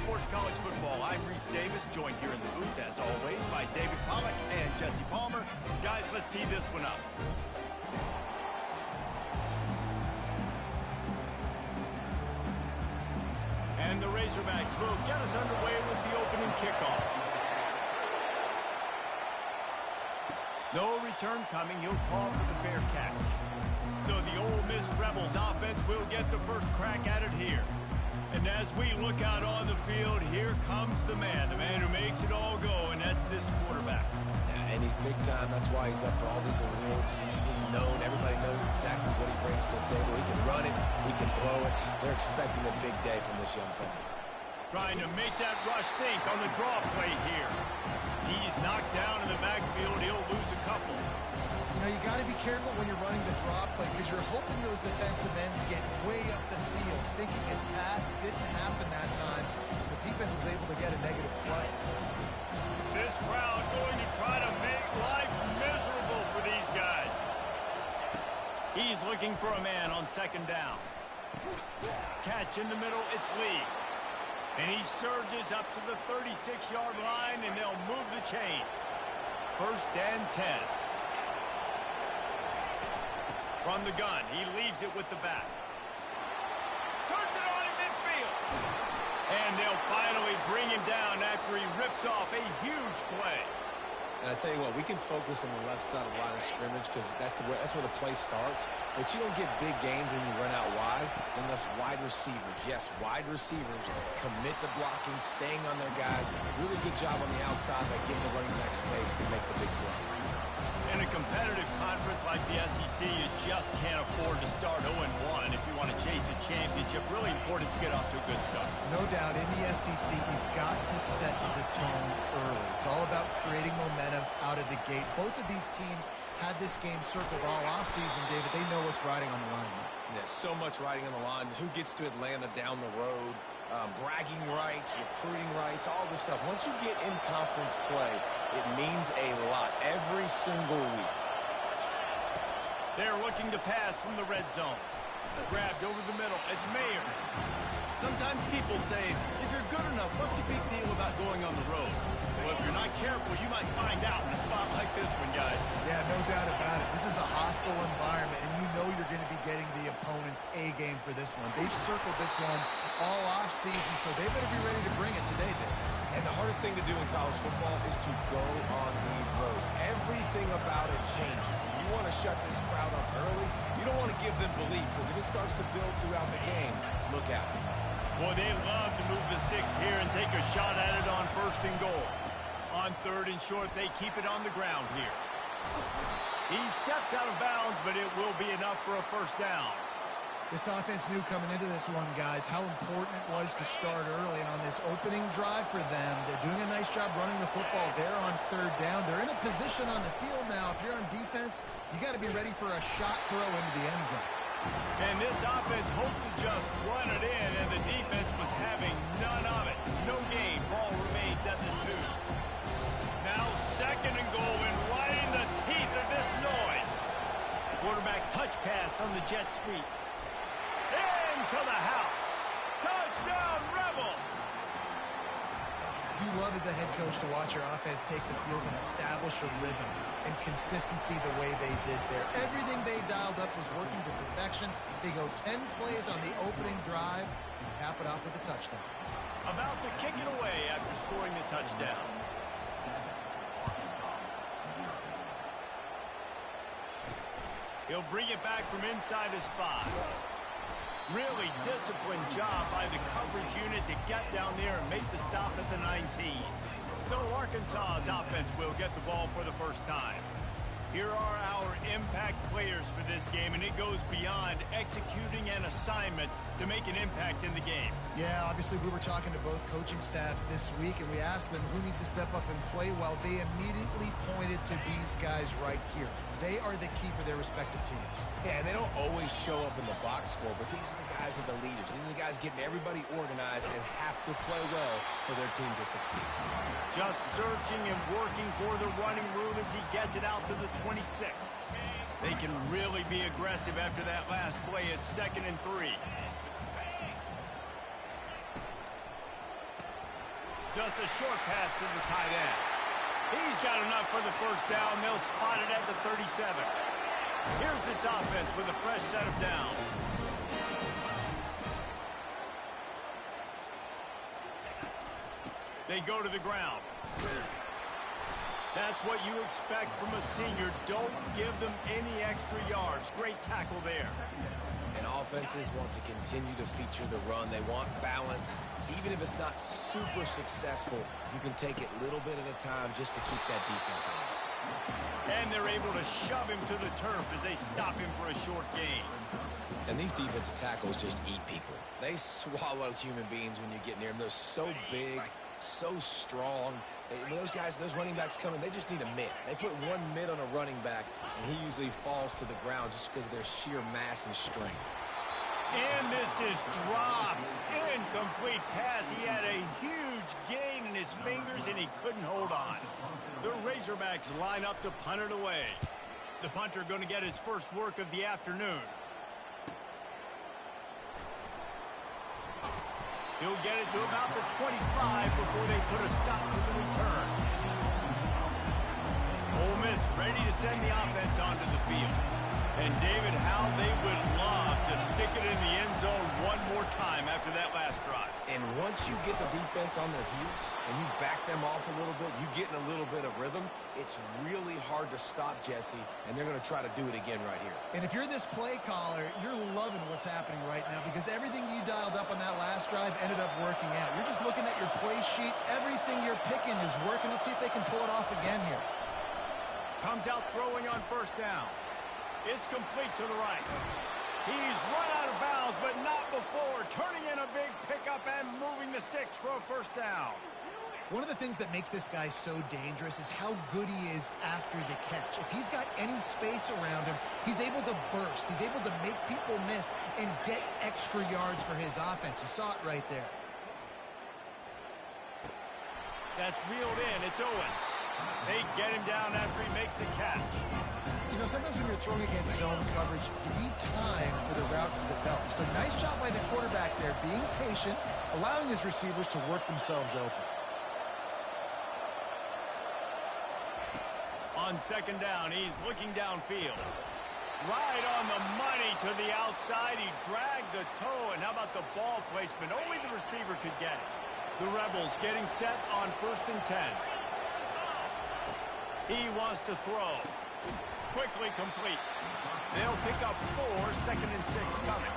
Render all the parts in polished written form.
Sports College Football. I'm Reese Davis, joined here in the booth, as always, by David Pollack and Jesse Palmer. Guys, let's tee this one up. And the Razorbacks will get us underway with the opening kickoff. No return coming. He'll call for the fair catch. So the Ole Miss Rebels offense will get the first crack at it here. And as we look out on the field, here comes the man who makes it all go, and that's this quarterback. Yeah, and he's big time. That's why he's up for all these awards. He's known. Everybody knows exactly what he brings to the table. He can run it. He can throw it. They're expecting a big day from this young fella. Trying to make that rush think on the draw play here. He's knocked down in the backfield. He'll lose a couple. You know, you got to be careful when you're running the draw play because you're hoping those defensive ends get way up the field, thinking it's passed. It didn't happen that time. The defense was able to get a negative play. This crowd going to try to make life miserable for these guys. He's looking for a man on second down. Catch in the middle, it's Lee. And he surges up to the 36-yard line, and they'll move the chain. 1st and 10. From the gun, he leaves it with the back. Turns it on in midfield. And they'll finally bring him down after he rips off a huge play. And I tell you what, we can focus on the left side of the line of scrimmage because that's where the play starts. But you don't get big gains when you run out wide unless wide receivers, yes, wide receivers commit to blocking, staying on their guys. Really good job on the outside by giving the running back space to make the big play. In a competitive conference like the SEC, you just can't afford to start 0-1 if you want to chase a championship. Really important to get off to a good start. No doubt, in the SEC, you've got to set the tone early. It's all about creating momentum out of the gate. Both of these teams had this game circled all offseason, David. They know what's riding on the line. There's so much riding on the line. Who gets to Atlanta down the road? Bragging rights, recruiting rights, all this stuff. Once you get in conference play, it means a lot every single week. They're looking to pass from the red zone. Grabbed over the middle. It's Mayer. Sometimes people say, if you're good enough, what's the big deal about going on the road? Well, if you're not careful, you might find out in a spot like this one, guys. Yeah, no doubt about it. This is a hostile environment, and you know you're going to be getting the opponent's A-game for this one. They've circled this one all off-season, so they better be ready to bring it today, Dave. And the hardest thing to do in college football is to go on the road. Everything about it changes, and you want to shut this crowd up early. You don't want to give them belief, because if it starts to build throughout the game, look out. Boy, they love to move the sticks here and take a shot at it on 1st and goal. On 3rd and short, they keep it on the ground here. He steps out of bounds, but it will be enough for a 1st down. This offense knew coming into this one, guys, how important it was to start early. And on this opening drive for them, they're doing a nice job running the football there on 3rd down. They're in a position on the field now. If you're on defense, you got to be ready for a shot throw into the end zone. And this offense hoped to just run it in, and the defense was having none of it. No gain. Ball remains at the 2. Now 2nd and goal, and right in the teeth of this noise. Quarterback touch pass on the jet sweep. Into the house. Touchdown, Rebels! You love as a head coach to watch your offense take the field and establish a rhythm and consistency the way they did there. Everything they dialed up was working to perfection. They go 10 plays on the opening drive and cap it off with a touchdown. About to kick it away after scoring the touchdown. He'll bring it back from inside his 5. Really disciplined job by the coverage unit to get down there and make the stop at the 19. So Arkansas's offense will get the ball for the 1st time. Here are our impact players for this game, and it goes beyond executing an assignment to make an impact in the game. Yeah, obviously we were talking to both coaching staffs this week, and we asked them who needs to step up and play well. They immediately pointed to these guys right here. They are the key for their respective teams. Yeah, and they don't always show up in the box score, but these are the guys that are the leaders. These are the guys getting everybody organized and have to play well for their team to succeed. Just searching and working for the running room as he gets it out to the 26. They can really be aggressive after that last play. It's 2nd and 3. Just a short pass to the tight end. He's got enough for the first down. They'll spot it at the 37. Here's this offense with a fresh set of downs. They go to the ground. That's what you expect from a senior. Don't give them any extra yards. Great tackle there. And offenses want to continue to feature the run. They want balance. Even if it's not super successful, you can take it little bit at a time just to keep that defense honest. And they're able to shove him to the turf as they stop him for a short gain. And these defensive tackles just eat people. They swallow human beings when you get near them. They're so big, so strong. When those guys, those running backs come in, they just need a mitt. They put one mitt on a running back, and he usually falls to the ground just because of their sheer mass and strength. And this is dropped. Incomplete pass. He had a huge gain in his fingers, and he couldn't hold on. The Razorbacks line up to punt it away. The punter going to get his first work of the afternoon. He'll get it to about the 25 before they put a stop to the return. Ole Miss ready to send the offense onto the field. And, David, how they would love to stick it in the end zone one more time after that last drive. And once you get the defense on their heels and you back them off a little bit, you get in a little bit of rhythm, it's really hard to stop Jesse, and they're going to try to do it again right here. And if you're this play caller, you're loving what's happening right now because everything you dialed up on that last drive ended up working out. You're just looking at your play sheet. Everything you're picking is working. Let's see if they can pull it off again here. Comes out throwing on first down. It's complete to the right. He's run out of bounds, but not before. Turning in a big pickup and moving the sticks for a first down. One of the things that makes this guy so dangerous is how good he is after the catch. If he's got any space around him, he's able to burst. He's able to make people miss and get extra yards for his offense. You saw it right there. That's reeled in. It's Owens. They get him down after he makes the catch. You know, sometimes when you're throwing against zone coverage, you need time for the routes to develop. So nice job by the quarterback there, being patient, allowing his receivers to work themselves open. On second down, he's looking downfield. Right on the money to the outside. He dragged the toe, and how about the ball placement? Only the receiver could get it. The Rebels getting set on 1st and 10. He wants to throw. Quickly complete. They'll pick up 4, 2nd and 6 coming.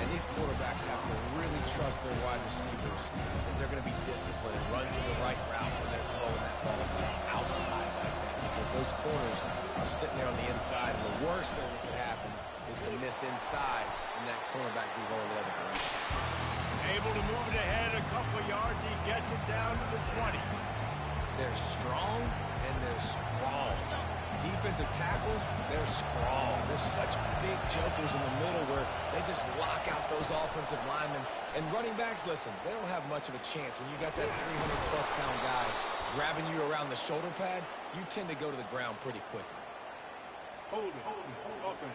And these quarterbacks have to really trust their wide receivers that they're going to be disciplined and run to the right route when they're throwing that ball to the outside like that, because those corners are sitting there on the inside, and the worst thing that could happen is to miss inside and that cornerback be going the other direction. Able to move it ahead a couple of yards. He gets it down to the 20. They're strong and they're strong. Defensive tackles, they're strong. They're such big jokers in the middle where they just lock out those offensive linemen. And running backs, listen, they don't have much of a chance. When you got that 300-plus pound guy grabbing you around the shoulder pad, you tend to go to the ground pretty quickly. Hold it. Open.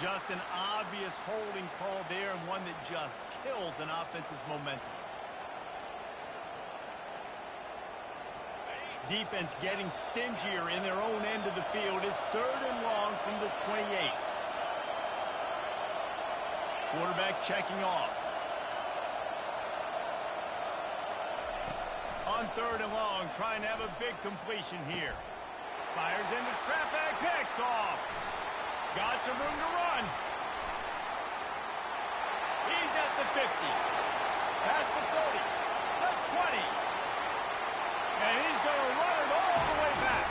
Just an obvious holding call there, and one that just kills an offense's momentum. Defense getting stingier in their own end of the field. It's 3rd and long from the 28. Quarterback checking off. On 3rd and long, trying to have a big completion here. Fires into traffic, picked off. Got some room to run. He's at the 50. Past the 30. The 20. And he's going to run it all the way back.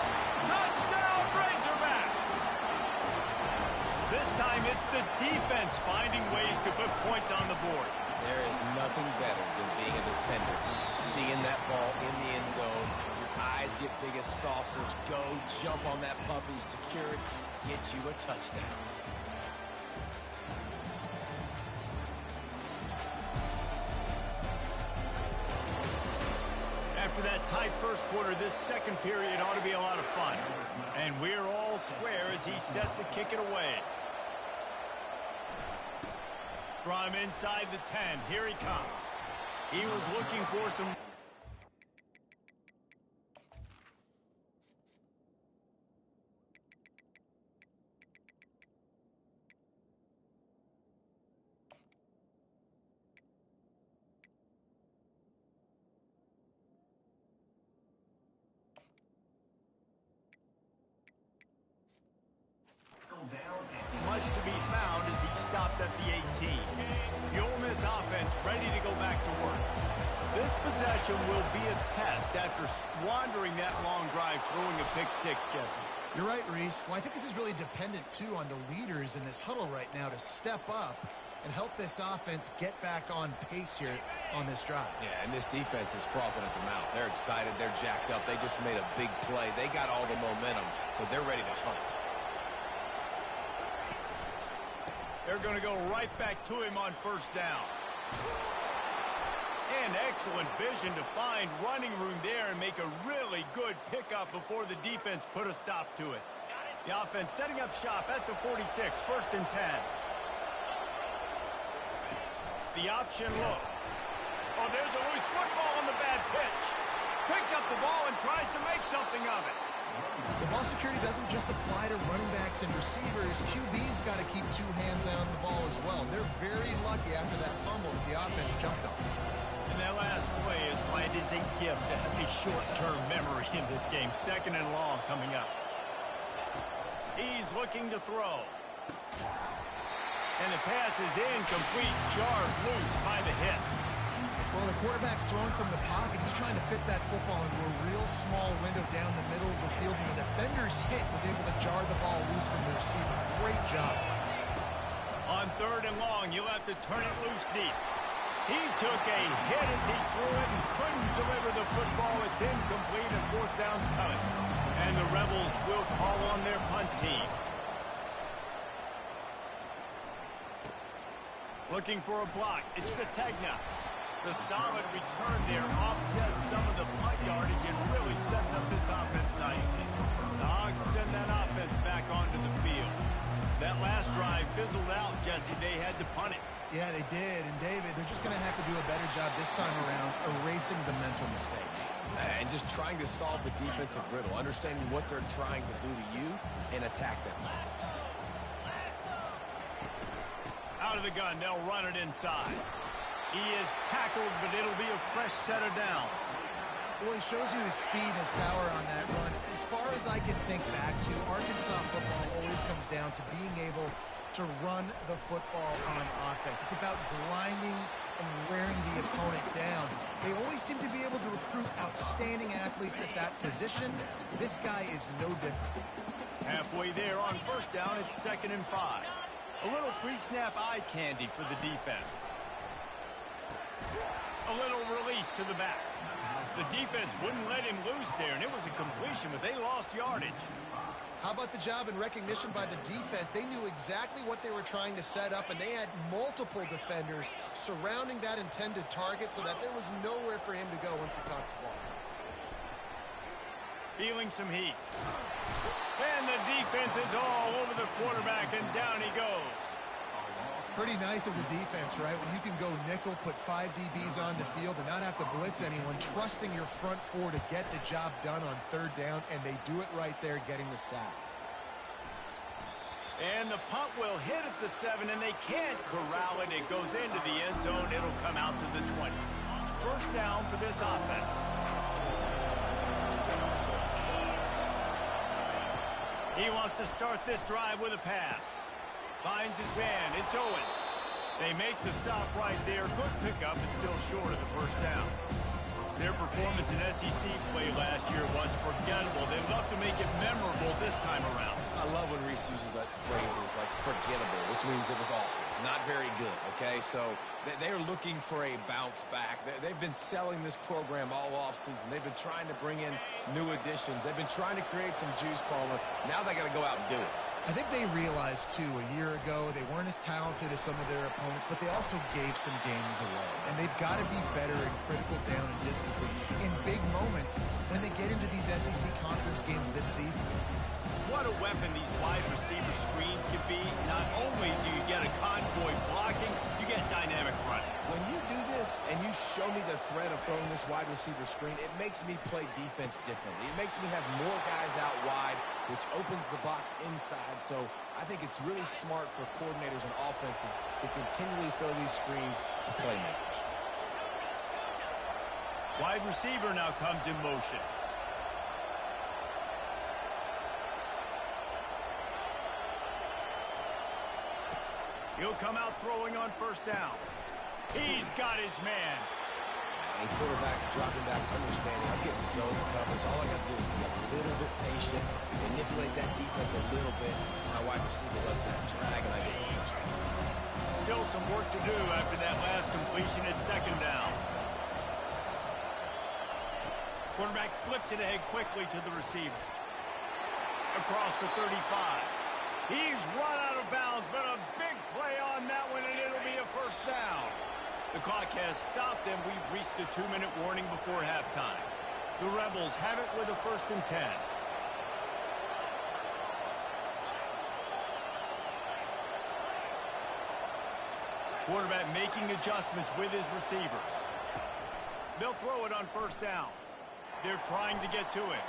Touchdown, Razorbacks! This time it's the defense finding ways to put points on the board. There is nothing better than being a defender. Seeing that ball in the end zone, your eyes get big as saucers. Go, jump on that puppy, secure it, get you a touchdown. After that tight first quarter, this second period ought to be a lot of fun. And we're all square as he's set to kick it away. From inside the 10, here he comes. He was looking for some... Much to be found as he stopped at the 18. The Ole Miss offense ready to go back to work. This possession will be a test after squandering that long drive throwing a pick six, Jesse. You're right, Reese. Well, I think this is really dependent, too, on the leaders in this huddle right now to step up and help this offense get back on pace here on this drive. Yeah, and this defense is frothing at the mouth. They're excited. They're jacked up. They just made a big play. They got all the momentum, so they're ready to hunt. They're going to go right back to him on first down. And excellent vision to find running room there and make a really good pickup before the defense put a stop to it. The offense setting up shop at the 46, 1st and 10. The option look. Oh, there's a loose football on the bad pitch. Picks up the ball and tries to make something of it. The ball security doesn't just apply to running backs and receivers. QB's got to keep two hands on the ball as well. They're very lucky after that fumble that the offense jumped on. And that last play is why it is a gift to have a short-term memory in this game. 2nd and long coming up. He's looking to throw. And the pass is incomplete, jarred loose by the hit. Well, the quarterback's throwing from the pocket. He's trying to fit that football into a real small window down the middle of the field, and the defender's hit was able to jar the ball loose from the receiver. Great job. On 3rd and long, you'll have to turn it loose deep. He took a hit as he threw it and couldn't deliver the football. It's incomplete, and 4th down's coming. And the Rebels will call on their punt team. Looking for a block. It's Sategna. The solid return there offsets some of the punt yardage and really sets up this offense nicely. The Hogs send that offense back onto the field. That last drive fizzled out, Jesse. They had to punt it. Yeah, they did. And, David, they're just going to have to do a better job this time around erasing the mental mistakes. And just trying to solve the defensive riddle, understanding what they're trying to do to you and attack them. Out of the gun, they'll run it inside. He is tackled, but it'll be a fresh set of downs. Well, he shows you his speed and his power on that run. As far as I can think back to, Arkansas football always comes down to being able to run the football on offense. It's about grinding and wearing the opponent down. They always seem to be able to recruit outstanding athletes at that position. This guy is no different. Halfway there on first down, it's 2nd and 5. A little pre-snap eye candy for the defense. A little release to the back. The defense wouldn't let him loose there, and it was a completion, but they lost yardage. How about the job and recognition by the defense? They knew exactly what they were trying to set up, and they had multiple defenders surrounding that intended target so that there was nowhere for him to go once he caught the ball. Feeling some heat. And the defense is all over the quarterback, and down he goes. Pretty nice as a defense, right? When you can go nickel, put 5 DBs on the field and not have to blitz anyone, trusting your front four to get the job done on 3rd down, and they do it right there, getting the sack. And the punt will hit at the 7, and they can't corral it. It goes into the end zone. It'll come out to the 20. First down for this offense. He wants to start this drive with a pass. Finds his man. It's Owens. They make the stop right there. Good pickup, but still short of the first down. Their performance in SEC play last year was forgettable. They'd love to make it memorable this time around. I love when Reese uses that phrases like forgettable, which means it was awful, not very good, okay? So they're looking for a bounce back. They've been selling this program all offseason. They've been trying to bring in new additions. They've been trying to create some juice, Palmer. Now they got to go out and do it. I think they realized, too, a year ago they weren't as talented as some of their opponents, but they also gave some games away. And they've got to be better in critical down and distances in big moments when they get into these SEC conference games this season. What a weapon these wide receiver screens can be. Not only do you get a convoy blocking, you get show me the threat of throwing this wide receiver screen, it makes me play defense differently. It makes me have more guys out wide, which opens the box inside. So I think it's really smart for coordinators and offenses to continually throw these screens to playmakers. Wide receiver now comes in motion. He'll come out throwing on first down. He's got his man. And quarterback dropping back, understanding I'm getting zone coverage. All I got to do is be a little bit patient, manipulate that defense a little bit. My wide receiver lets that drag, and I get the first down. Still some work to do after that last completion at second down. Quarterback flips it ahead quickly to the receiver. Across the 35. He's run out of bounds, but a big play on that one, and it'll be a first down. The clock has stopped, and we've reached the 2-minute warning before halftime. The Rebels have it with a 1st and 10. Quarterback making adjustments with his receivers. They'll throw it on first down. They're trying to get to it.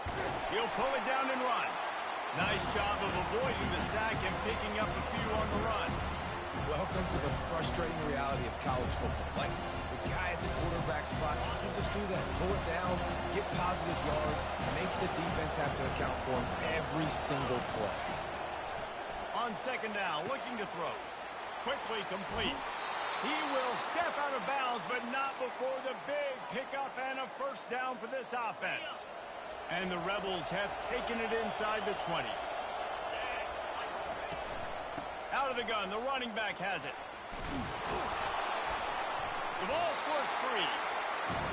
He'll pull it down and run. Nice job of avoiding the sack and picking up a few on the run. Welcome to the frustrating reality of college football. Like, the guy at the quarterback spot, he can just do that. Pull it down, get positive yards, makes the defense have to account for him every single play. On second down, looking to throw. Quickly complete. He will step out of bounds, but not before the big pickup and a first down for this offense. And the Rebels have taken it inside the 20. Out of the gun, the running back has it. The ball squirts free.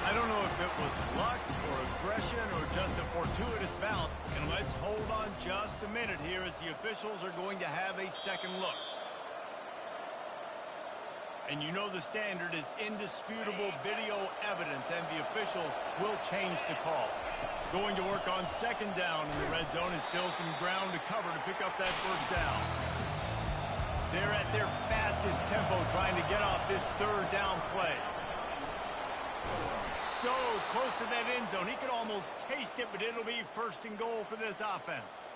I don't know if it was luck or aggression or just a fortuitous bounce. And let's hold on just a minute here as the officials are going to have a second look. And you know the standard is indisputable video evidence, and the officials will change the call. Going to work on second down in the red zone, is still some ground to cover to pick up that first down. They're at their fastest tempo trying to get off this third down play. So close to that end zone, he could almost taste it, but it'll be 1st and goal for this offense.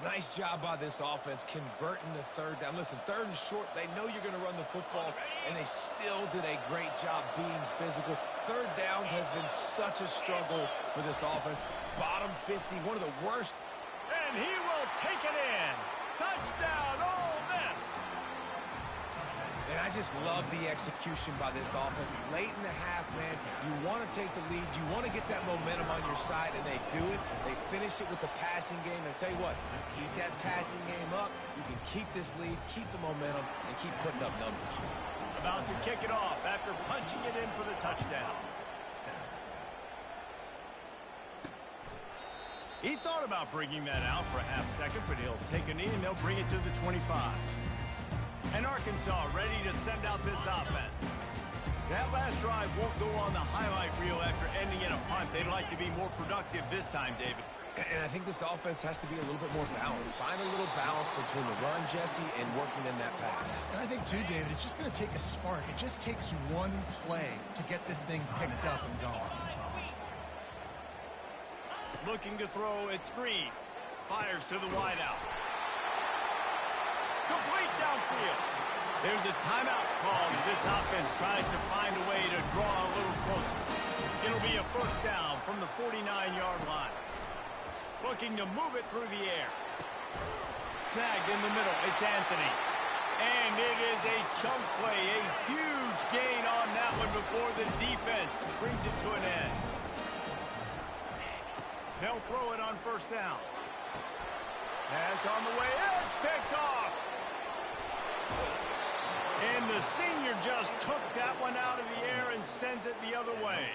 Nice job by this offense converting the third down. Listen, 3rd and short, they know you're going to run the football, and they still did a great job being physical. 3rd downs has been such a struggle for this offense. Bottom 50, one of the worst. And he will take it in. Touchdown, Ole Miss. And I just love the execution by this offense. Late in the half, man, you want to take the lead. You want to get that momentum on your side, and they do it. They finish it with the passing game. And I'll tell you what, keep that passing game up. You can keep this lead, keep the momentum, and keep putting up numbers. About to kick it off after punching it in for the touchdown. He thought about bringing that out for a half second, but he'll take a knee and they'll bring it to the 25. And Arkansas ready to send out this offense. That last drive won't go on the highlight reel after ending in a punt. They'd like to be more productive this time, David. And I think this offense has to be a little bit more balanced. Find a little balance between the run, Jesse, and working in that pass. And I think, too, David, it's just going to take a spark. It just takes one play to get this thing picked up and going. Looking to throw, it's Green. Fires to the wideout. Complete downfield. There's a timeout call as this offense tries to find a way to draw a little closer. It'll be a first down from the 49-yard line. Looking to move it through the air. Snagged in the middle. It's Anthony. And it is a chunk play. A huge gain on that one before the defense brings it to an end. They'll throw it on first down. Pass on the way. It's picked off. And the senior just took that one out of the air and sends it the other way.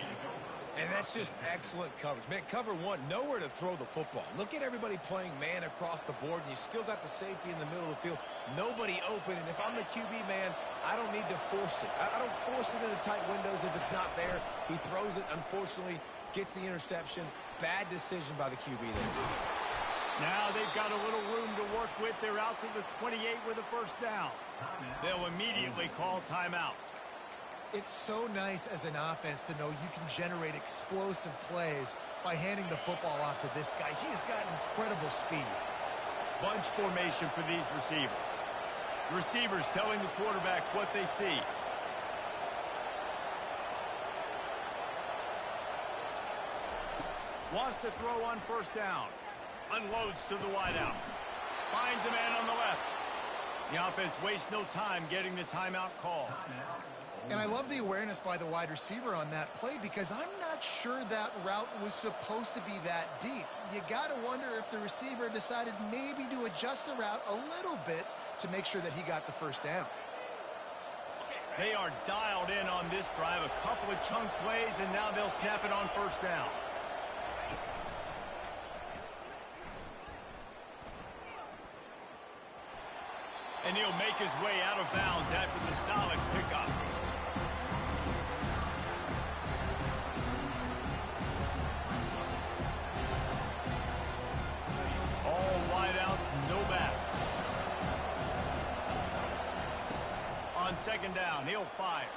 And that's just excellent coverage. Man, cover one, nowhere to throw the football. Look at everybody playing man across the board, and you still got the safety in the middle of the field. Nobody open, and if I'm the QB, man, I don't need to force it. I don't force it into tight windows if it's not there. He throws it, unfortunately, gets the interception. Bad decision by the QB there. Now they've got a little room to work with. They're out to the 28 with a first down. They'll immediately call timeout. It's so nice as an offense to know you can generate explosive plays by handing the football off to this guy. He has got incredible speed. Bunch formation for these receivers. Receivers telling the quarterback what they see. Wants to throw on first down. Unloads to the wideout. Finds a man on the left. The offense wastes no time getting the timeout call. And I love the awareness by the wide receiver on that play because I'm not sure that route was supposed to be that deep. You got to wonder if the receiver decided maybe to adjust the route a little bit to make sure that he got the first down. They are dialed in on this drive. A couple of chunk plays, and now they'll snap it on first down. And he'll make his way out of bounds after the solid pickup. All wideouts, no backs. On second down, he'll fire.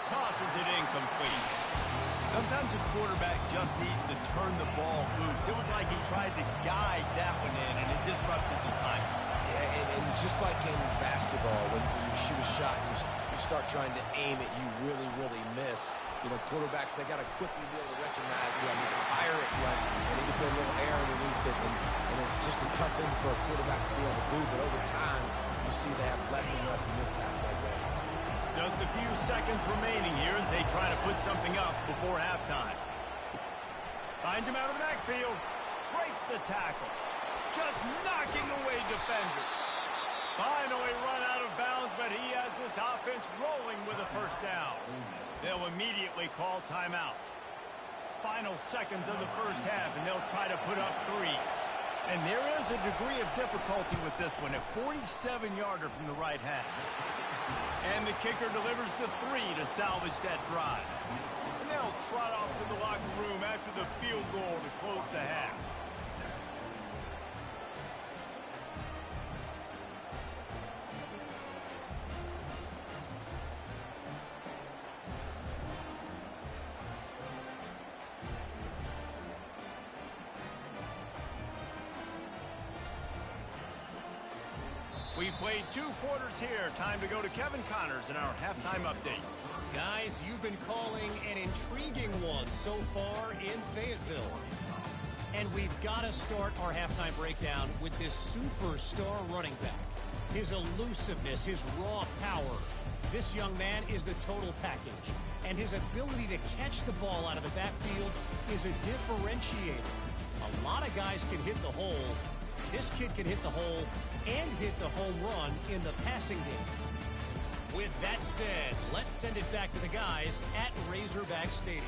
Tosses it incomplete. Sometimes a quarterback just needs to turn the ball loose. It was like he tried to guide that one in, and it disrupted the time. Yeah, and just like in basketball, when you shoot a shot, you start trying to aim it, you really miss. You know, quarterbacks, they got to quickly be able to recognize, do I need to fire it? Do I need to put a little air underneath it? And it's just a tough thing for a quarterback to be able to do. But over time, you see they have less and less mishaps like that. Just a few seconds remaining here as they try to put something up before halftime. Finds him out of the backfield. Breaks the tackle. Just knocking away defenders. Finally run out of bounds, but he has this offense rolling with a first down. They'll immediately call timeout. Final seconds of the first half, and they'll try to put up 3. And there is a degree of difficulty with this one, a 47-yarder from the right hash. And the kicker delivers the 3 to salvage that drive. And they'll trot off to the locker room after the field goal to close the half. We've played 2 quarters here. Time to go to Kevin Connors in our halftime update. Guys, you've been calling an intriguing one so far in Fayetteville. And we've got to start our halftime breakdown with this superstar running back. His elusiveness, his raw power. This young man is the total package. And his ability to catch the ball out of the backfield is a differentiator. A lot of guys can hit the hole. This kid can hit the hole and hit the home run in the passing game. With that said, let's send it back to the guys at Razorback Stadium.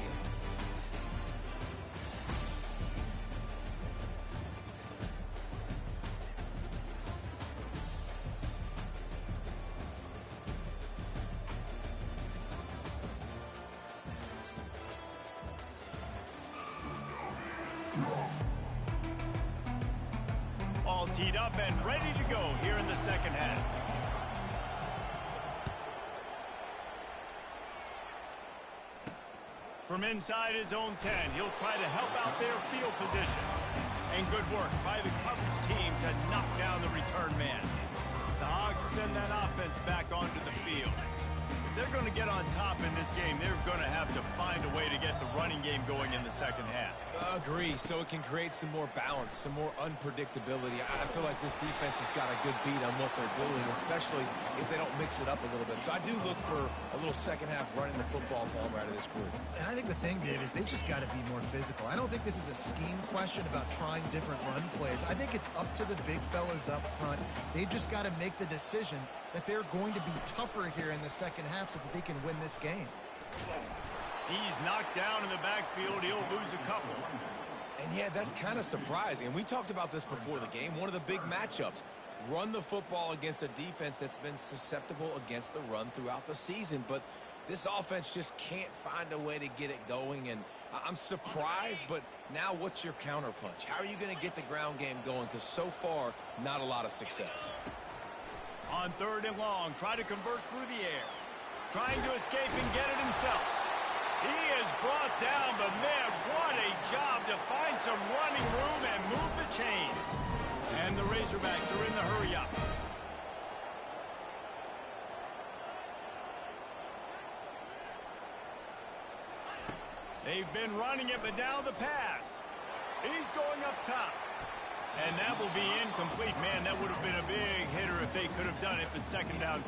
All teed up and ready to go here in the second half. From inside his own 10, he'll try to help out their field position. And good work by the coverage team to knock down the return man. The Hogs send that offense back onto the field. If they're going to get on top in this game, they're going to have to find a way to get the running game going in the second half. Agree, so it can create some more balance, some more unpredictability. I feel like this defense has got a good beat on what they're doing, especially if they don't mix it up a little bit. So I do look for a little second half running the football ball out of this group. And I think the thing, Dave, is they just got to be more physical. I don't think this is a scheme question about trying different run plays. I think it's up to the big fellas up front. They've just got to make the decision that they're going to be tougher here in the second half so that they can win this game. He's knocked down in the backfield. He'll lose a couple. And yeah, that's kind of surprising. And we talked about this before the game. One of the big matchups. Run the football against a defense that's been susceptible against the run throughout the season. But this offense just can't find a way to get it going. And I'm surprised, but now what's your counterpunch? How are you going to get the ground game going? Because so far, not a lot of success. On 3rd and long, try to convert through the air. trying to escape and get it himself. He is brought down, but man, what a job to find some running room and move the chains. And the Razorbacks are in the hurry-up. They've been running it, but now the pass. He's going up top. And that will be incomplete. Man, that would have been a big hitter if they could have done it, but second down.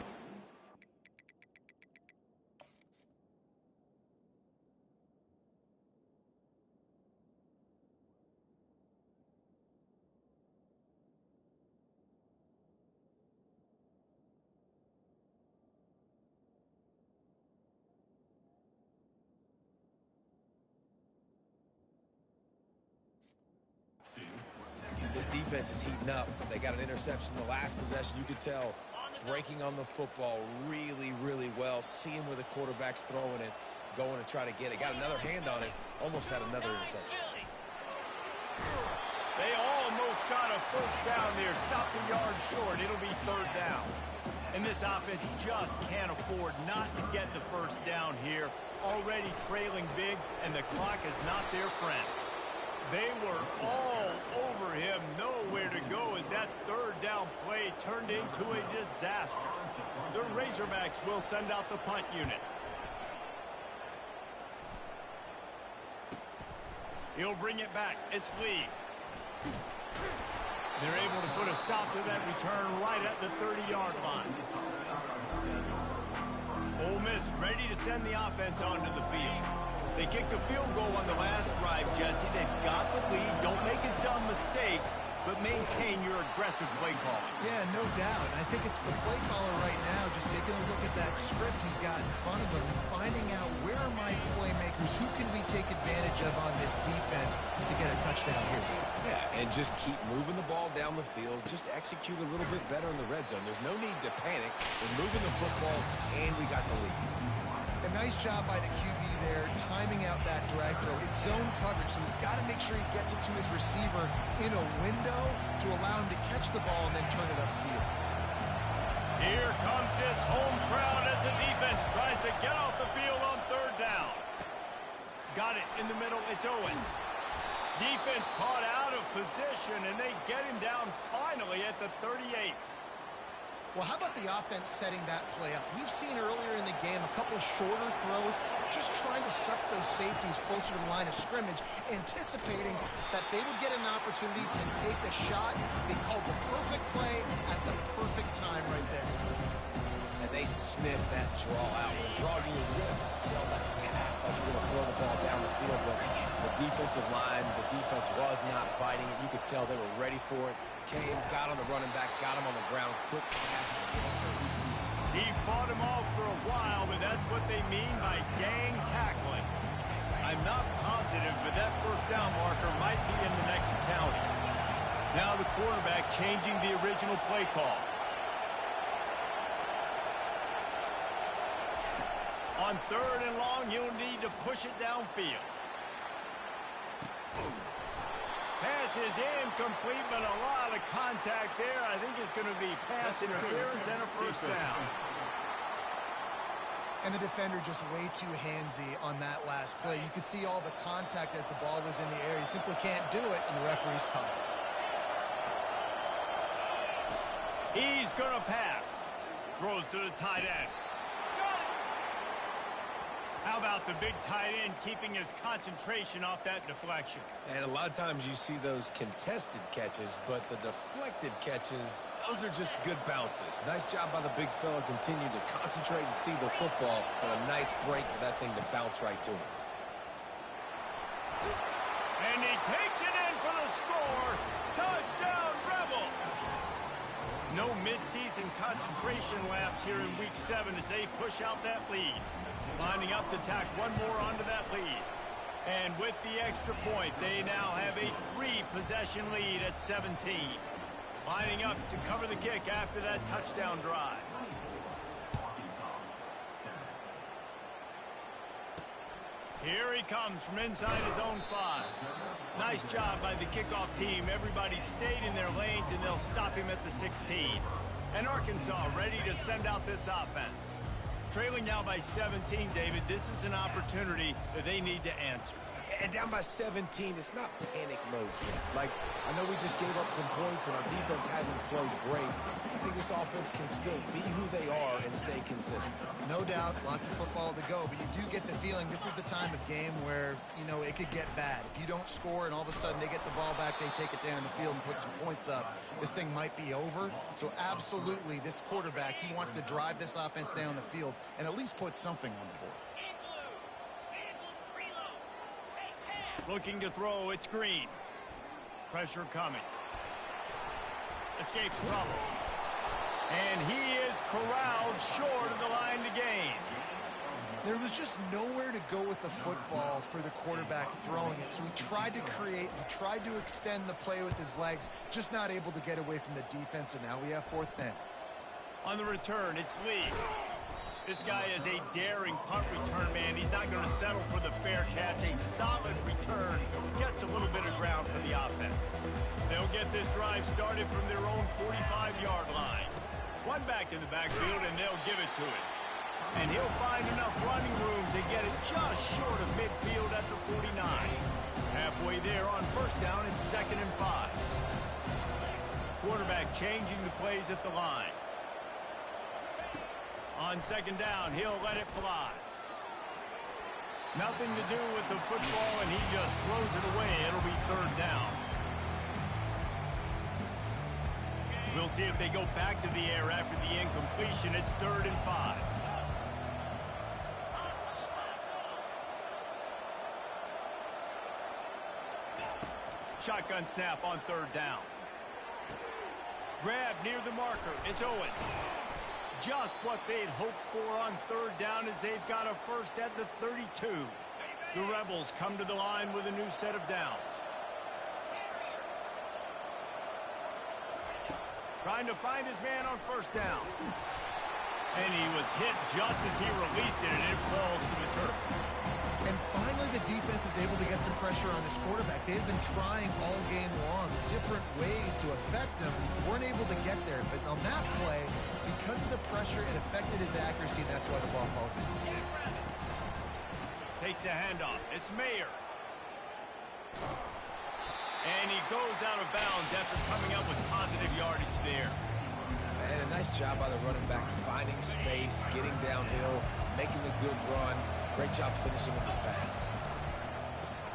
This defense is heating up. They got an interception the last possession. You could tell breaking on the football really, really well. Seeing where the quarterback's throwing it, going to try to get it. Got another hand on it. Almost had another interception. They almost got a first down there. Stop the yard short. It'll be third down. And this offense just can't afford not to get the first down here. Already trailing big, and the clock is not their friend. They were all over him, nowhere to go as that third down play turned into a disaster. The Razorbacks will send out the punt unit. He'll bring it back. It's Lee. They're able to put a stop to that return right at the 30-yard line. Ole Miss ready to send the offense onto the field. They kicked a field goal on the last drive, Jesse. They've got the lead. Don't make a dumb mistake, but maintain your aggressive play calling. Yeah, no doubt. I think it's the play caller right now just taking a look at that script he's got in front of him and finding out where are my playmakers, who can we take advantage of on this defense to get a touchdown here. Yeah, and just keep moving the ball down the field. Just execute a little bit better in the red zone. There's no need to panic. We're moving the football, and we got the lead. A nice job by the QB there, timing out that drag throw. It's zone coverage, so he's got to make sure he gets it to his receiver in a window to allow him to catch the ball and then turn it upfield. Here comes this home crowd as the defense tries to get off the field on third down. Got it in the middle. It's Owens. Defense caught out of position, and they get him down finally at the 38. Well, how about the offense setting that play up? We've seen earlier in the game a couple shorter throws, just trying to suck those safeties closer to the line of scrimmage, anticipating that they would get an opportunity to take a shot. They called the perfect play at the perfect time right there. And they sniffed that draw out. When draw, you were willing to sell that pass like you're going to throw the ball down the field, but the defensive line, the defense was not biting it. You could tell they were ready for it. Came, got on the running back, got him on the ground quick, fast. He fought him off for a while, but that's what they mean by gang tackling. I'm not positive, but that first down marker might be in the next county. Now the quarterback changing the original play call. On third and long, he'll need to push it downfield. Pass is incomplete, but a lot of contact there. I think it's going to be pass interference and a first down. And the defender just way too handsy on that last play. You could see all the contact as the ball was in the air. He simply can't do it, and the referee's caught it. He's going to pass. Throws to the tight end. How about the big tight end keeping his concentration off that deflection? And a lot of times you see those contested catches, but the deflected catches, those are just good bounces. Nice job by the big fella. Continue to concentrate and see the football, but a nice break for that thing to bounce right to him. And he takes it in for the score. Touchdown, Rebels! No midseason concentration lapse here in Week 7 as they push out that lead. Lining up to tack one more onto that lead. And with the extra point, they now have a 3-possession lead at 17. Lining up to cover the kick after that touchdown drive. Here he comes from inside his own 5. Nice job by the kickoff team. Everybody stayed in their lanes, and they'll stop him at the 16. And Arkansas ready to send out this offense. Trailing now by 17, David. This is an opportunity that they need to answer. And down by 17, it's not panic mode yet. Like, I know we just gave up some points and our defense hasn't played great. I think this offense can still be who they are and stay consistent. No doubt, lots of football to go, but you do get the feeling this is the time of game where, you know, it could get bad. If you don't score and all of a sudden they get the ball back, they take it down the field and put some points up, this thing might be over. So absolutely, this quarterback, he wants to drive this offense down the field and at least put something on the board. Looking to throw, it's Green. Pressure coming. Escapes trouble. And he is corralled short of the line to gain. There was just nowhere to go with the football for the quarterback throwing it. So he tried to create, he tried to extend the play with his legs, just not able to get away from the defense, and now we have fourth down. On the return, it's Lee. This guy is a daring punt return man. He's not going to settle for the fair catch. A solid return. Gets a little bit of ground for the offense. They'll get this drive started from their own 45-yard line. One back in the backfield, and they'll give it to him. And he'll find enough running room to get it just short of midfield at the 49. Halfway there on first down and 2nd and 5. Quarterback changing the plays at the line. On 2nd down, he'll let it fly. Nothing to do with the football, and he just throws it away. It'll be 3rd down. We'll see if they go back to the air after the incompletion. It's 3rd and 5. Shotgun snap on 3rd down. Grab near the marker. It's Owens. Just what they'd hoped for on 3rd down as they've got a first at the 32. The Rebels come to the line with a new set of downs. Trying to find his man on 1st down. And he was hit just as he released it, and it falls to the turf. And finally, the defense is able to get some pressure on this quarterback. They've been trying all game long different ways to affect him. Weren't able to get there. But on that play, because of the pressure, it affected his accuracy, and that's why the ball falls in. Takes the handoff. It's Mayer. And he goes out of bounds after coming up with positive yardage there. And a nice job by the running back, finding space, getting downhill, making a good run. Great job finishing with his pads.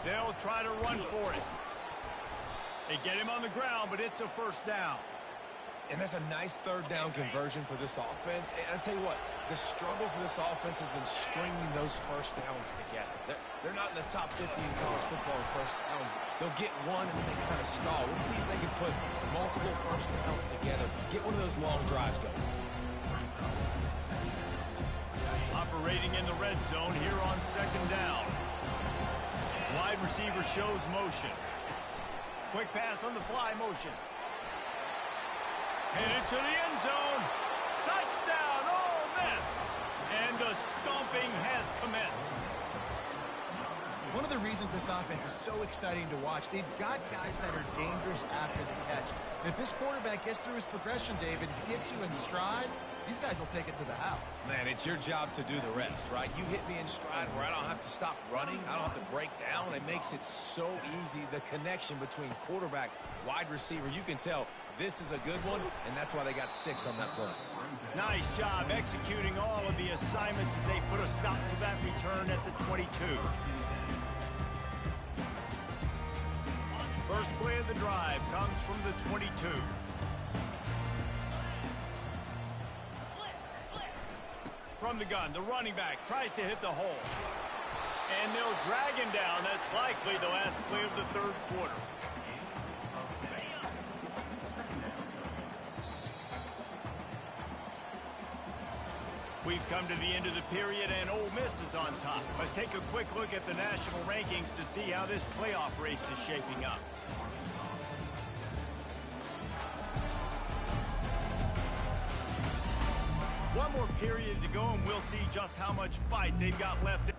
They'll try to run for it. They get him on the ground, but it's a 1st down. And that's a nice 3rd down conversion for this offense. And I'll tell you what, the struggle for this offense has been stringing those 1st downs together. They're not in the top 50 in college football in 1st downs. They'll get one and then they kind of stall. Let's see if they can put multiple 1st downs together. Get one of those long drives going. Operating in the red zone here on 2nd down. Wide receiver shows motion. Quick pass on the fly motion. Headed to the end zone. Touchdown, Ole Miss. And the stomping has commenced. One of the reasons this offense is so exciting to watch, they've got guys that are dangerous after the catch. And if this quarterback gets through his progression, David, hits you in stride, these guys will take it to the house. Man, it's your job to do the rest, right? You hit me in stride where I don't have to stop running. I don't have to break down. It makes it so easy. The connection between quarterback, wide receiver, you can tell this is a good one, and that's why they got 6 on that play. Nice job executing all of the assignments as they put a stop to that return at the 22. First play of the drive comes from the 22. From the gun, the running back tries to hit the hole. And they'll drag him down. That's likely the last play of the 3rd quarter. We've come to the end of the period, and Ole Miss is on top. Let's take a quick look at the national rankings to see how this playoff race is shaping up. One more period to go, and we'll see just how much fight they've got left.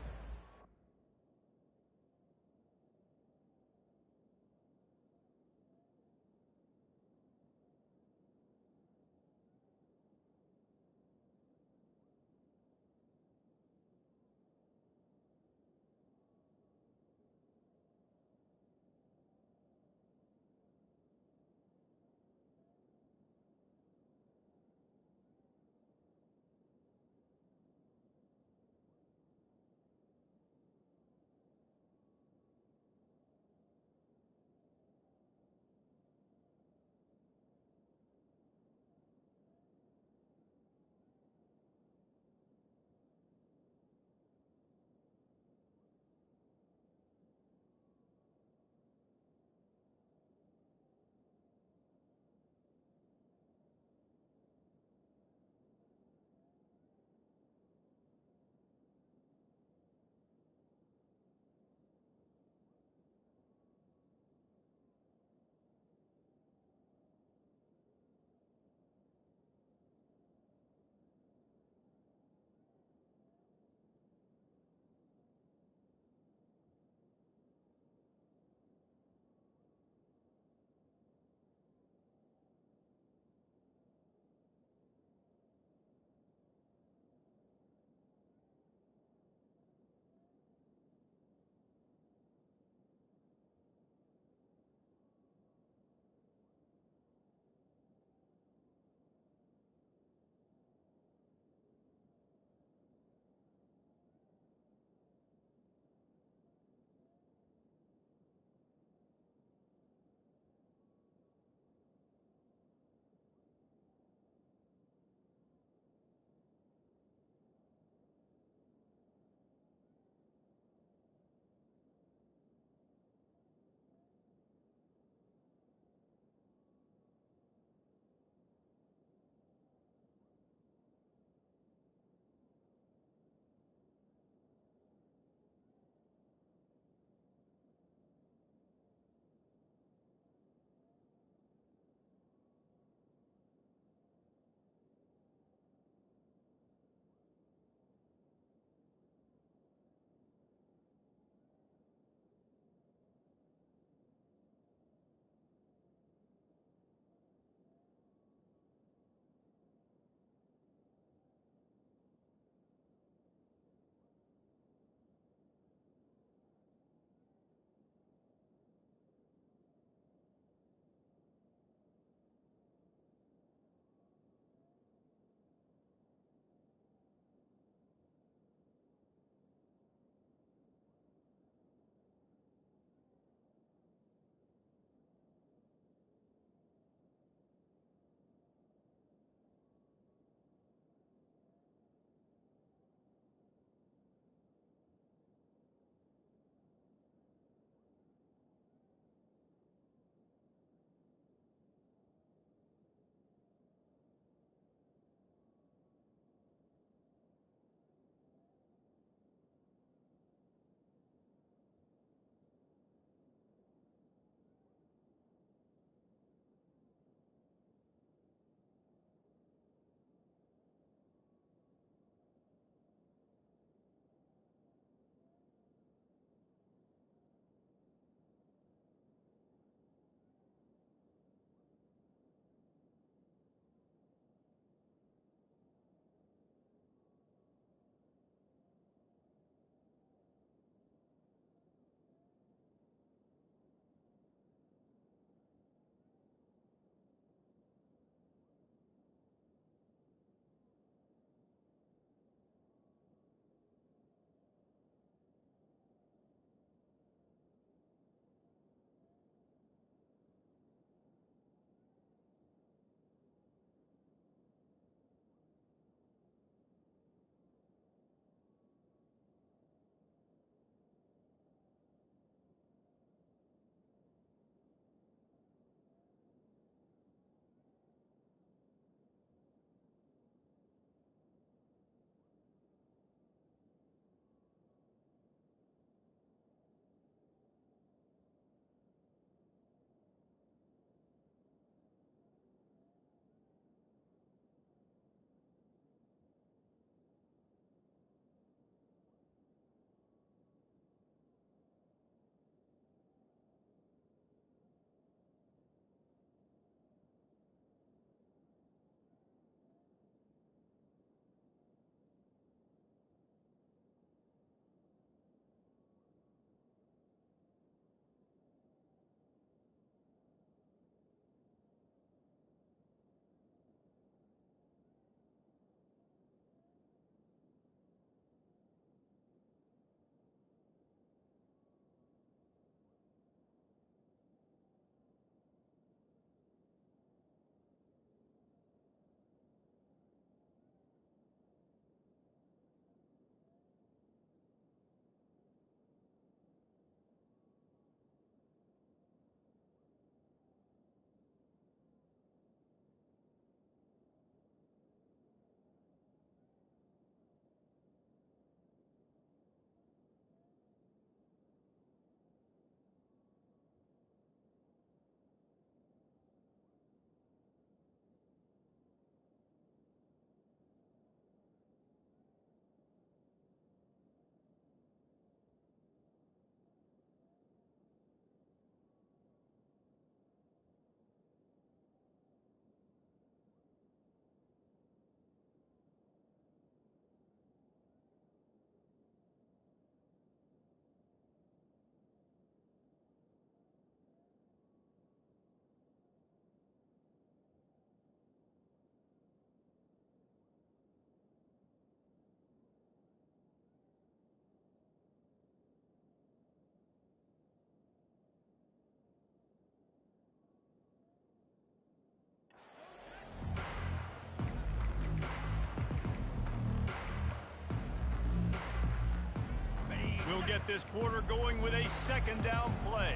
He'll get this quarter going with a second down play.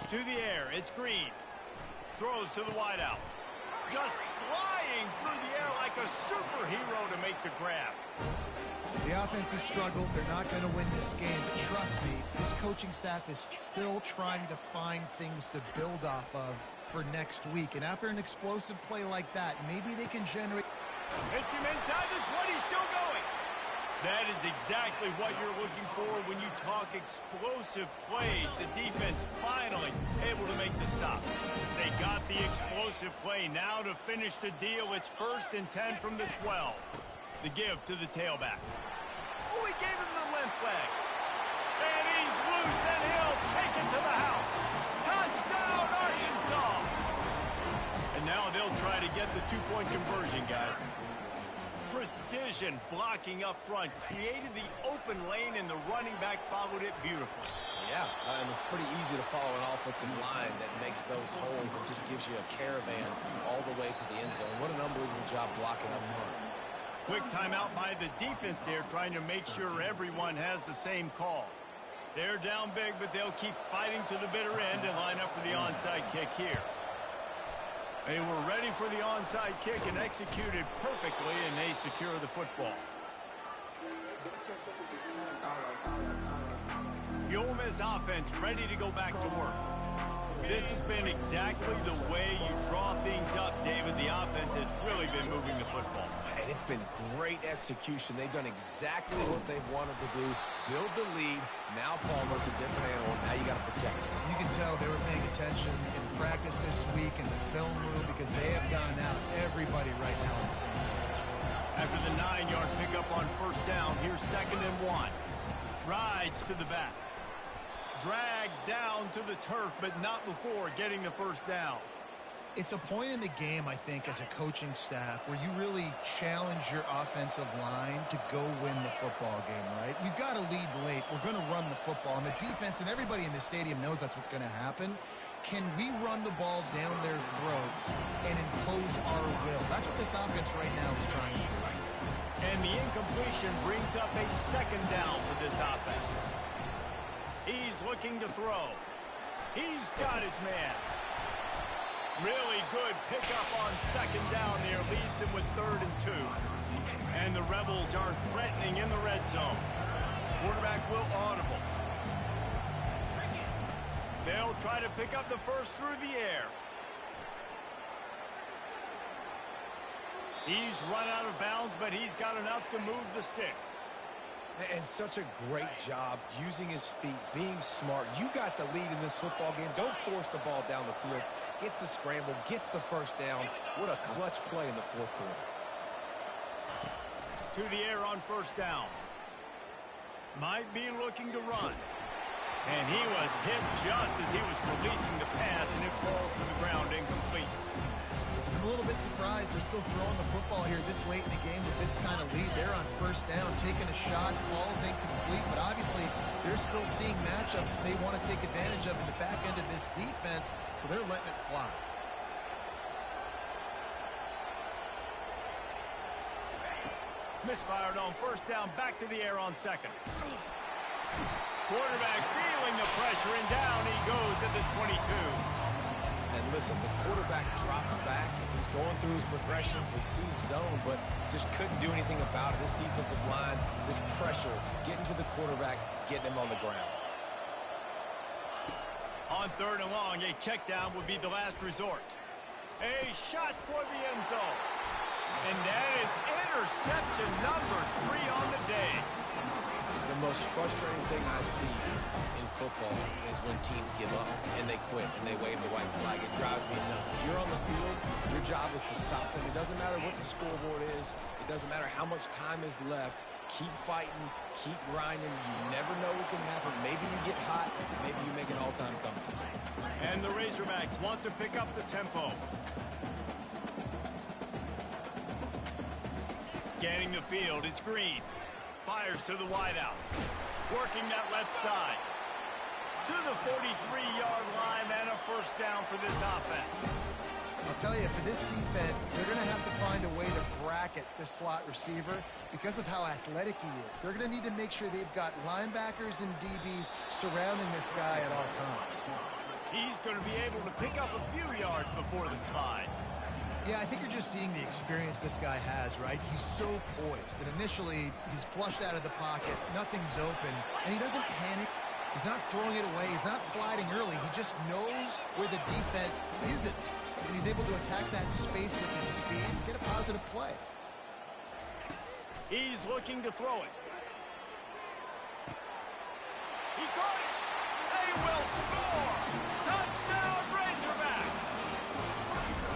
To the air, it's Green. Throws to the wideout. Just flying through the air like a superhero to make the grab. The offense has struggled. They're not going to win this game, but trust me, this coaching staff is still trying to find things to build off of for next week. And after an explosive play like that, maybe they can generate... Hits him inside the 20, still going. That is exactly what you're looking for when you talk explosive plays. The defense finally able to make the stop. They got the explosive play. Now to finish the deal, it's 1st and 10 from the 12. The give to the tailback. Oh, he gave him the limp leg. And he's loose, and he'll take it to the house. Touchdown, Arkansas! And now they'll try to get the two-point conversion, guys. Precision blocking up front created the open lane, and the running back followed it beautifully. Yeah, and it's pretty easy to follow an offensive line that makes those holes and just gives you a caravan all the way to the end zone. What an unbelievable job blocking up front. Quick timeout by the defense there, trying to make sure everyone has the same call. They're down big, but they'll keep fighting to the bitter end and line up for the onside kick here. They were ready for the onside kick and executed perfectly, and they secure the football. The Ole Miss offense ready to go back to work. This has been exactly the way you draw things up, David. The offense has really been moving the football. And it's been great execution. They've done exactly what they've wanted to do. Build the lead. Now Palmer's a different animal. Now you got to protect it. You can tell they were paying attention in practice this week in the film room because they have gotten out everybody right now on the same page. After the 9-yard pickup on 1st down, here's 2nd and 1. Rides to the back. Dragged down to the turf, but not before getting the 1st down. It's a point in the game, I think, as a coaching staff where you really challenge your offensive line to go win the football game, right? You've got to lead late. We're going to run the football. And the defense and everybody in the stadium knows that's what's going to happen. Can we run the ball down their throats and impose our will? That's what this offense right now is trying to do. And the incompletion brings up a 2nd down for this offense. He's looking to throw. He's got his man. Really good pickup on 2nd down there. Leaves them with 3rd and 2. And the Rebels are threatening in the red zone. Quarterback will audible. They'll try to pick up the first through the air. He's run out of bounds, but he's got enough to move the sticks. And such a great job using his feet, being smart. You got the lead in this football game. Don't force the ball down the field. Gets the scramble, gets the 1st down. What a clutch play in the 4th quarter. To the air on 1st down. Might be looking to run. And he was hit just as he was releasing the pass, and it falls to the ground incomplete. I'm a little bit surprised they're still throwing the football here this late in the game with this kind of lead. They're on 1st down, taking a shot, falls incomplete, but obviously they're still seeing matchups that they want to take advantage of in the back end of this defense, so they're letting it fly. Misfired on 1st down, back to the air on 2nd. Quarterback feeling the pressure, and down he goes at the 22. And listen, the quarterback drops back, and he's going through his progressions. We see zone, but just couldn't do anything about it. This defensive line, this pressure, getting to the quarterback, getting him on the ground. On 3rd and long, a check down would be the last resort. A shot toward the end zone. And that is interception number 3 on the day. The most frustrating thing I see in football is when teams give up and they quit and they wave the white flag. It drives me nuts. You're on the field. Your job is to stop them. It doesn't matter what the scoreboard is. It doesn't matter how much time is left. Keep fighting. Keep grinding. You never know what can happen. Maybe you get hot. Maybe you make an all-time comeback. And the Razorbacks want to pick up the tempo. Scanning the field, it's Green. Fires to the wideout. Working that left side. To the 43-yard line and a 1st down for this offense. I'll tell you, for this defense, they're going to have to find a way to bracket this slot receiver because of how athletic he is. They're going to need to make sure they've got linebackers and DBs surrounding this guy at all times. He's going to be able to pick up a few yards before the slide. Yeah, I think you're just seeing the experience this guy has, right? He's so poised that initially he's flushed out of the pocket, nothing's open, and he doesn't panic. He's not throwing it away. He's not sliding early. He just knows where the defense isn't. And he's able to attack that space with his speed and get a positive play. He's looking to throw it. He caught it. They will score. Touchdown, Razorbacks.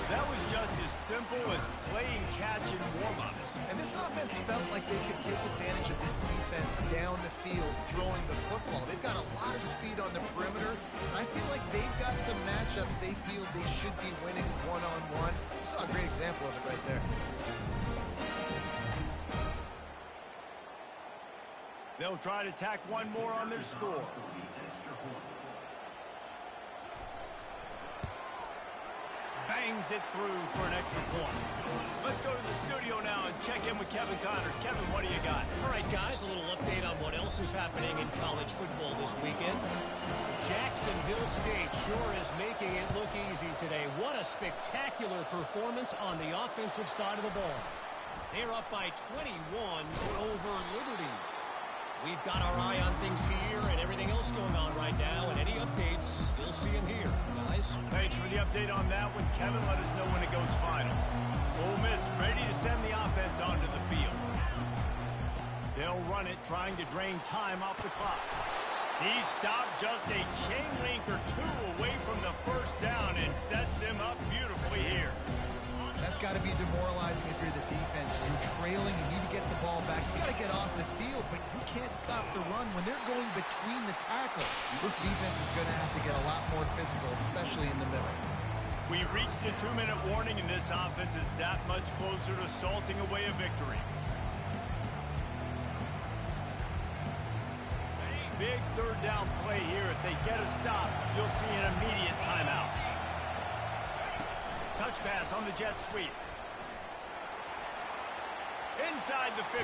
That was just as simple as playing catch and warm-ups. And this offense felt like they could take advantage of this defense down the field, throwing the football. They've got a lot of speed on the perimeter. I feel like they've got some matchups they feel they should be winning one-on-one. You saw a great example of it right there. They'll try to tack one more on their score. Bangs it through for an extra point. Let's go to the studio now and check in with Kevin Connors. Kevin, what do you got? All right, guys, a little update on what else is happening in college football this weekend. Jacksonville State sure is making it look easy today. What a spectacular performance on the offensive side of the ball. They're up by 21 over Liberty. We've got our eye on things here and everything else going on right now, and any updates, you'll see them here, guys. Thanks for the update on that one, Kevin. Let us know when it goes final. Ole Miss ready to send the offense onto the field. They'll run it, trying to drain time off the clock. He stopped just a chain link or two away from the first down and sets them up beautifully here. That's got to be demoralizing if you're the defense. You're trailing, you need to get the ball back. You got to get off the field, but you can't stop the run when they're going between the tackles. This defense is going to have to get a lot more physical, especially in the middle. We reached the 2-minute warning, and this offense is that much closer to salting away a victory. Big third down play here. If they get a stop, you'll see an immediate timeout. Touch pass on the jet sweep. Inside the 15.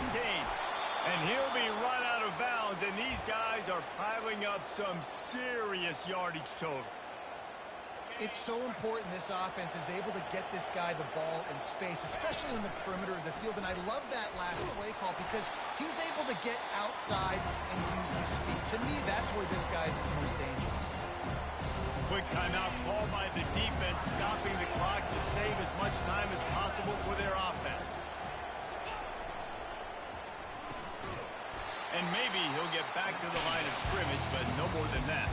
And he'll be run out of bounds, and these guys are piling up some serious yardage totals. It's so important this offense is able to get this guy the ball in space, especially in the perimeter of the field. And I love that last play call because he's able to get outside and use his speed. To me, that's where this guy is the most dangerous. Quick timeout called by the defense, stopping the clock to save as much time as possible for their offense. And maybe he'll get back to the line of scrimmage, but no more than that.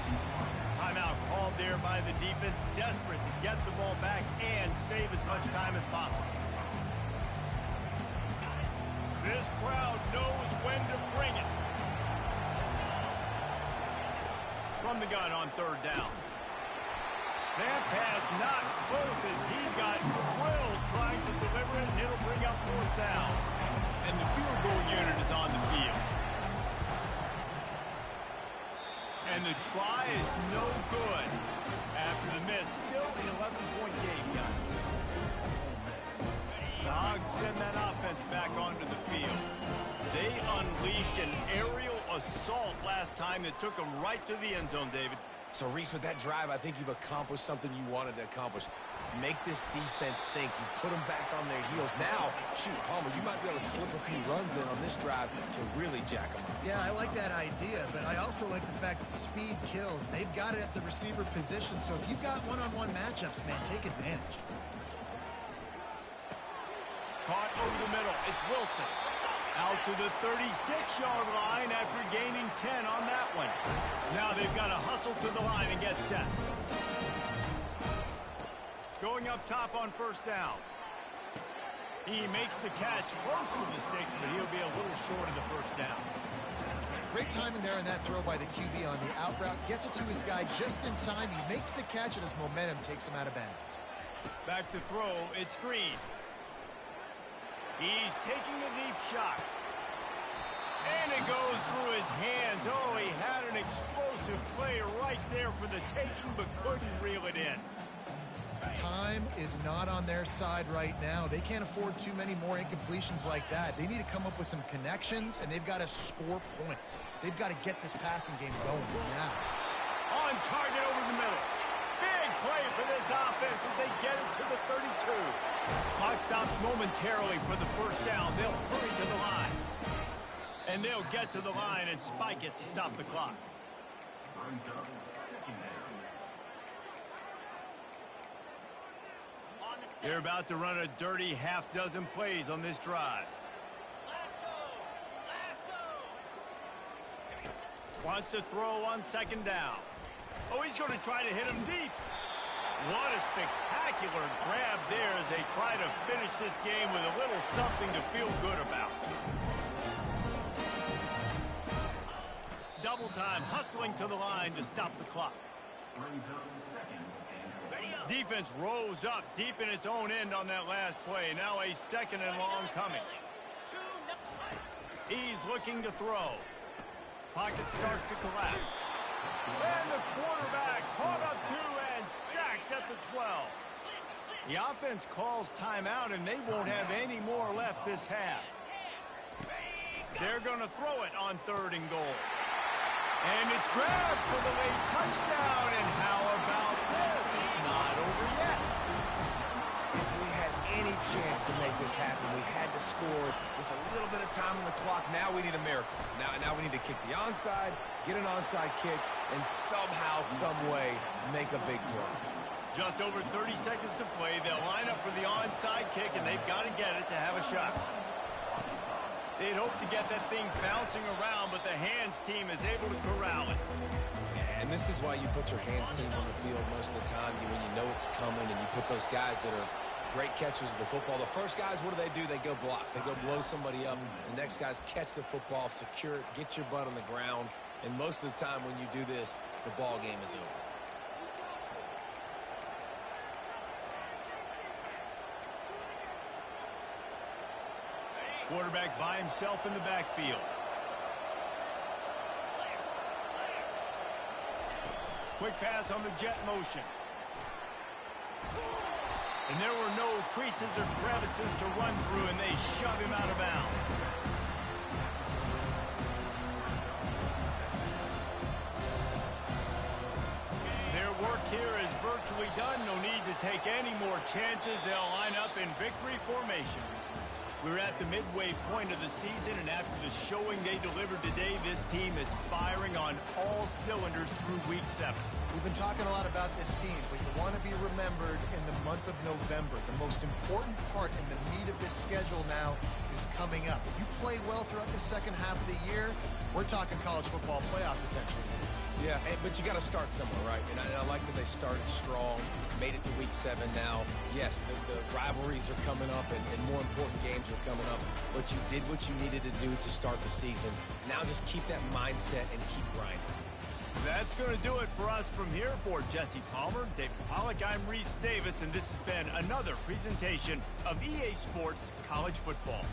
Timeout called there by the defense, desperate to get the ball back and save as much time as possible. This crowd knows when to bring it. From the gun on third down. That pass not close as he got drilled trying to deliver it, and it'll bring up fourth down. And the field goal unit is on the field. And the try is no good. After the miss, still an 11-point game, guys. The Hogs send that offense back onto the field. They unleashed an aerial assault last time that took them right to the end zone, David. So, Reese, with that drive, I think you've accomplished something you wanted to accomplish. Make this defense think. You put them back on their heels. Now, shoot, Palmer, you might be able to slip a few runs in on this drive to really jack them up. Yeah, I like that idea, but I also like the fact that speed kills. They've got it at the receiver position, so if you've got one-on-one matchups, man, take advantage. Caught over the middle. It's Wilson. Out to the 36-yard line after gaining 10 on that one. Now they've got to hustle to the line and get set. Going up top on first down. He makes the catch close to the sticks, but he'll be a little short of the first down. Great timing there in that throw by the QB on the out route. Gets it to his guy just in time. He makes the catch, and his momentum takes him out of bounds. Back to throw. It's Green. He's taking a deep shot. And it goes through his hands. Oh, he had an explosive play right there for the taking, but couldn't reel it in. Time is not on their side right now. They can't afford too many more incompletions like that. They need to come up with some connections, and they've got to score points. They've got to get this passing game going now. On target over the middle. Big play for this offense as they get it to the 32. Clock stops momentarily for the first down. They'll hurry to the line. And they'll get to the line and spike it to stop the clock. They're about to run a dirty half-dozen plays on this drive. Wants to throw on second down. Oh, he's going to try to hit him deep. What a spectacular grab there as they try to finish this game with a little something to feel good about. Double time, hustling to the line to stop the clock. Defense rose up deep in its own end on that last play. Now a second and long coming. He's looking to throw. Pocket starts to collapse. And the quarterback caught up to and sacked at the 12. The offense calls timeout, and they won't have any more left this half. They're going to throw it on 3rd and goal. And it's grabbed for the late touchdown. And how about this? It's not over yet. If we had any chance to make this happen, we had to score with a little bit of time on the clock. Now we need a miracle. Now we need to kick the onside, get an onside kick, and somehow, some way, make a big play. Just over 30 seconds to play. They'll line up for the onside kick, and they've got to get it to have a shot. They'd hope to get that thing bouncing around, but the hands team is able to corral it. And this is why you put your hands team on the field most of the time, when you know it's coming, and you put those guys that are great catchers of the football. The first guys, what do? They go block. They go blow somebody up. The next guys catch the football, secure it, get your butt on the ground. And most of the time when you do this, the ball game is over. Quarterback by himself in the backfield. Quick pass on the jet motion. And there were no creases or crevices to run through, and they shove him out of bounds. Their work here is virtually done. No need to take any more chances. They'll line up in victory formation. We're at the midway point of the season, and after the showing they delivered today, this team is firing on all cylinders through Week 7. We've been talking a lot about this team, but you want to be remembered in the month of November. The most important part in the meat of this schedule now is coming up. If you play well throughout the second half of the year, we're talking college football playoff potential. Yeah, but you got to start somewhere, right? And I like that they started strong, made it to Week 7 now. Yes, the rivalries are coming up, and more important games are coming up. But you did what you needed to do to start the season. Now just keep that mindset and keep grinding. That's going to do it for us from here. For Jesse Palmer, David Pollack, I'm Reese Davis, and this has been another presentation of EA Sports College Football.